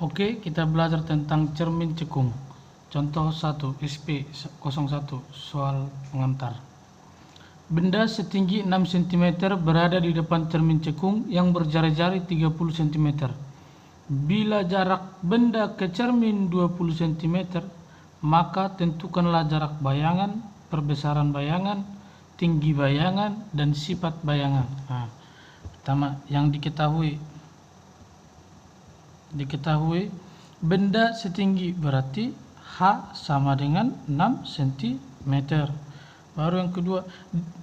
Oke, kita belajar tentang cermin cekung. Contoh 1, SP 01, soal pengantar. Benda setinggi 6 cm berada di depan cermin cekung yang berjari-jari 30 cm. Bila jarak benda ke cermin 20 cm, maka tentukanlah jarak bayangan, perbesaran bayangan, tinggi bayangan, dan sifat bayangan. Nah, pertama yang diketahui benda setinggi berarti H sama dengan 6 cm. Baru yang kedua,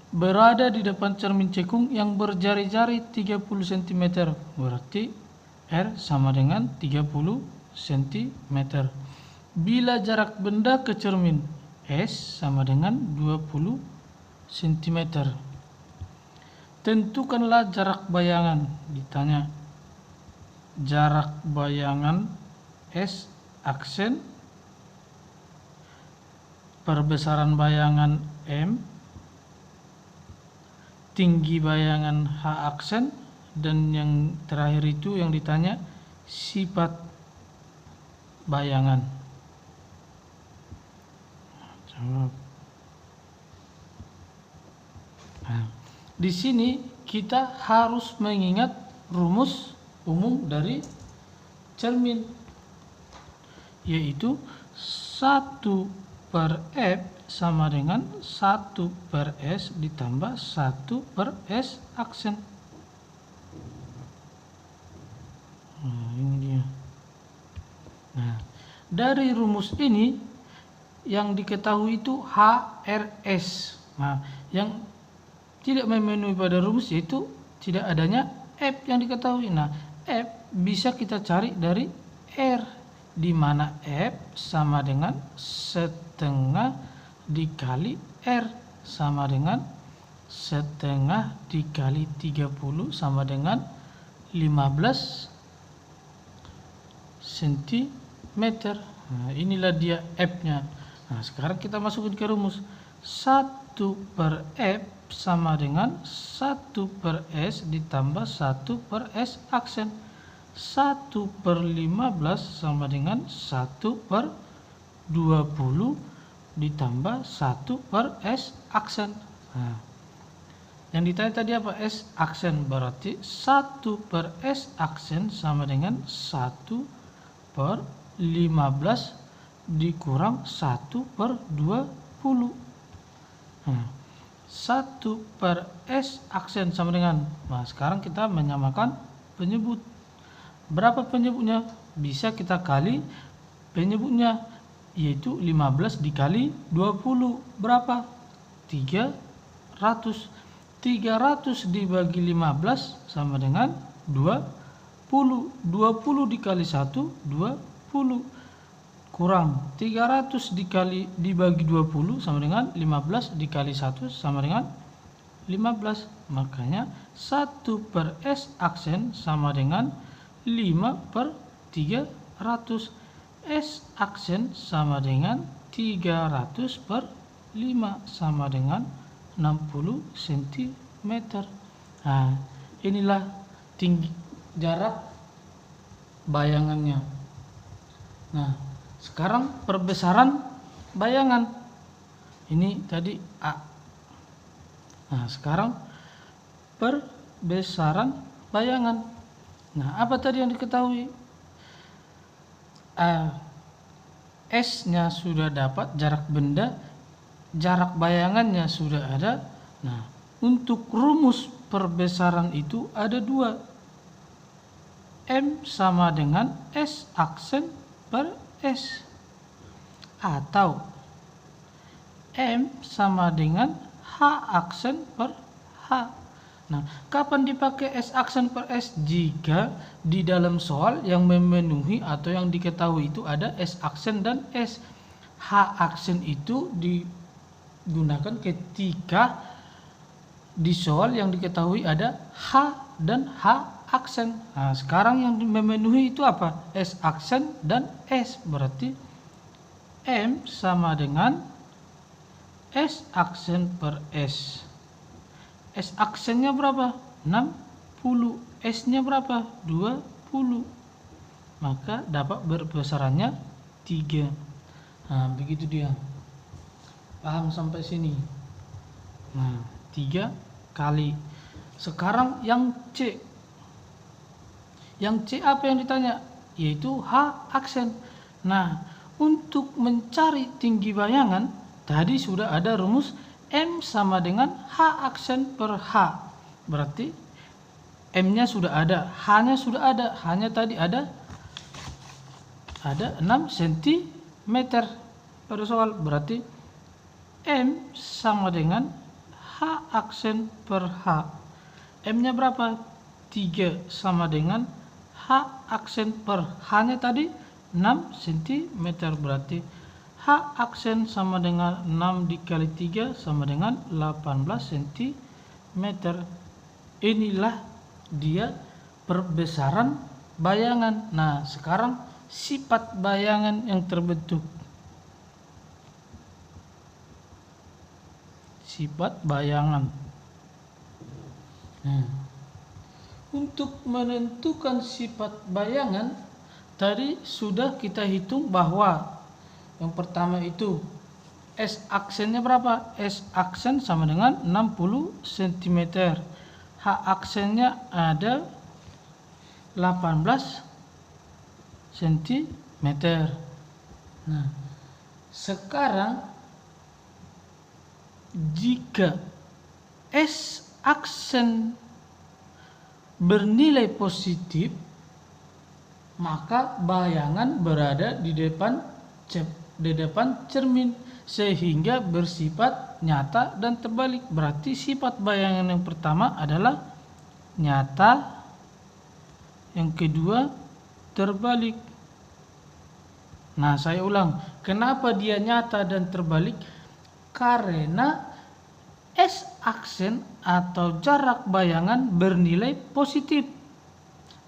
berada di depan cermin cekung yang berjari-jari 30 cm berarti R sama dengan 30 cm. Bila jarak benda ke cermin S sama dengan 20 cm. Tentukanlah jarak bayangan. Ditanya jarak bayangan S aksen, perbesaran bayangan M, tinggi bayangan H aksen, dan yang terakhir itu yang ditanya sifat bayangan. Jawab. Nah, di sini kita harus mengingat rumus umum dari cermin, yaitu 1/F sama dengan 1/S ditambah 1/S aksen. Nah, ini dia. Nah, dari rumus ini yang diketahui itu HRS. Nah, yang tidak memenuhi pada rumus yaitu tidak adanya F yang diketahui. Nah, F bisa kita cari dari R, di mana F sama dengan setengah dikali R sama dengan setengah dikali 30 sama dengan 15 cm. Nah, inilah dia F-nya. Nah, sekarang kita masukin ke rumus. 1/F sama dengan 1/S ditambah 1/S aksen. 1/15 sama dengan 1/20 ditambah 1/S aksen. Nah, yang ditanya tadi apa? S aksen, berarti 1/S aksen sama dengan 1/15 dikurang 1/20. Nah, 1/S aksen sama dengan, nah sekarang kita menyamakan penyebut. Berapa penyebutnya? Bisa kita kali penyebutnya, yaitu 15 dikali 20 berapa? 300. 300 dibagi 15 sama dengan 20. 20 dikali 1 20 kurang 300 dibagi 20 sama dengan 15 dikali 1 sama dengan 15. Makanya 1/S aksen sama dengan 5/300. S aksen sama dengan 300/5 sama dengan 60 cm. Nah, inilah tinggi jarak bayangannya. Nah, sekarang perbesaran bayangan. Ini tadi A. Nah, sekarang perbesaran bayangan. Nah, apa tadi yang diketahui? S-nya sudah dapat, jarak benda, jarak bayangannya sudah ada. Nah, untuk rumus perbesaran itu ada dua. M sama dengan S aksen per S, atau M sama dengan H aksen per H. Nah, kapan dipakai S aksen per S? Jika di dalam soal yang memenuhi atau yang diketahui itu ada S aksen dan S. H aksen itu digunakan ketika di soal yang diketahui ada H dan H aksen. Nah, sekarang yang memenuhi itu apa? S aksen dan S, berarti M sama dengan S aksen per S. S aksennya berapa? 60. S nya berapa? 20. maka dapat berbesarannya 3. Nah, begitu dia. Paham sampai sini? Nah, 3 kali. Sekarang yang C. Yang C apa yang ditanya? Yaitu H aksen. Nah, untuk mencari tinggi bayangan, tadi sudah ada rumus M sama dengan H aksen per H. Berarti M-nya sudah ada, H-nya sudah ada. H-nya tadi ada 6 cm pada soal. Berarti M sama dengan H aksen per H. M-nya berapa? 3 sama dengan H aksen per H-nya tadi 6 cm. Berarti H aksen sama dengan 6 dikali 3 sama dengan 18 cm. Inilah dia perbesaran bayangan. Nah, sekarang sifat bayangan yang terbentuk. Sifat bayangan. Untuk menentukan sifat bayangan, tadi sudah kita hitung bahwa yang pertama itu S aksennya berapa? S aksen sama dengan 60 cm. H aksennya ada 18 cm. Nah, sekarang jika S aksen bernilai positif, maka bayangan berada di depan cermin sehingga bersifat nyata dan terbalik. Berarti sifat bayangan yang pertama adalah nyata, yang kedua terbalik. Nah, saya ulang, kenapa dia nyata dan terbalik? Karena S aksen atau jarak bayangan bernilai positif,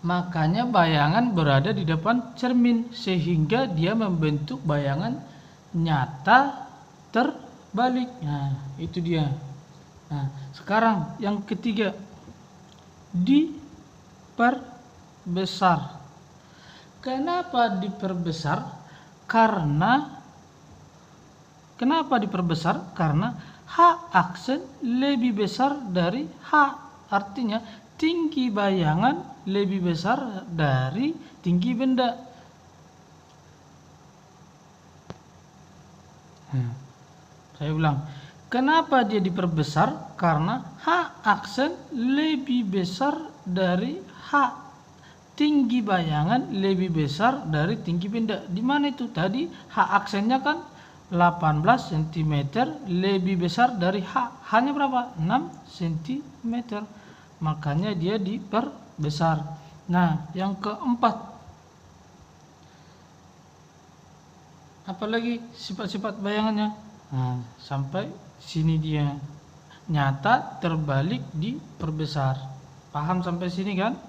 makanya bayangan berada di depan cermin sehingga dia membentuk bayangan nyata terbalik. Nah, itu dia. Nah, sekarang yang ketiga, diperbesar. Kenapa diperbesar? Kenapa diperbesar? Karena H aksen lebih besar dari H. Artinya tinggi bayangan lebih besar dari tinggi benda. Saya ulang. Kenapa dia diperbesar? Karena H aksen lebih besar dari H. Tinggi bayangan lebih besar dari tinggi benda. Di mana itu? Tadi H aksennya kan 18 cm lebih besar dari H. H-nya berapa? 6 cm. Makanya dia diperbesar. Nah, yang keempat, apalagi sifat-sifat bayangannya? Nah, sampai sini dia. Nyata, terbalik, diperbesar. Paham sampai sini kan?